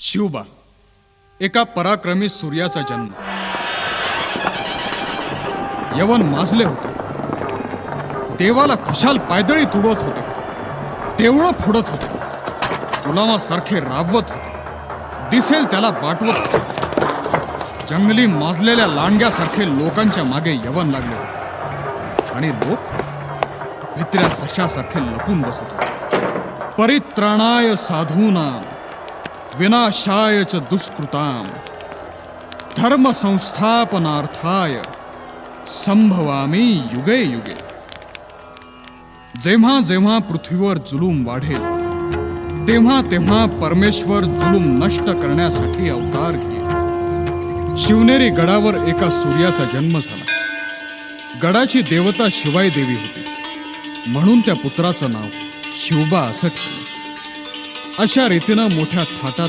शिवबा, एका पराक्रमी सूर्याचा जन्म. यवन माजले होते, देवाला खुशाल पायदळी तुडवत होते, देवळं फोडत होते, गुलामासारखे राबवत होते, दिसेल त्याला बाटवत होते. जंगली माजलेल्या लांडग्यासारखे लोकांच्या मागे यवन लागले होते आणि लोक भित्र्या सशासारखे लपून बसत होते. परित्राणाय साधूनां विनाशाय च दुष्कृतां धर्म संस्थापनार्थाय संभवामी युगे युगे. जेव्हा जेव्हा पृथ्वीवर जुलूम वाढेल तेव्हा तेव्हा परमेश्वर जुलूम नष्ट करण्यासाठी अवतार घेईल. शिवनेरी गडावर एका सूर्याचा जन्म झाला. गडाची देवता शिवाई देवी होती, म्हणून त्या पुत्राचं नाव शिवबा असं ठेवलं. अशा रीतीनं मोठ्या थाटात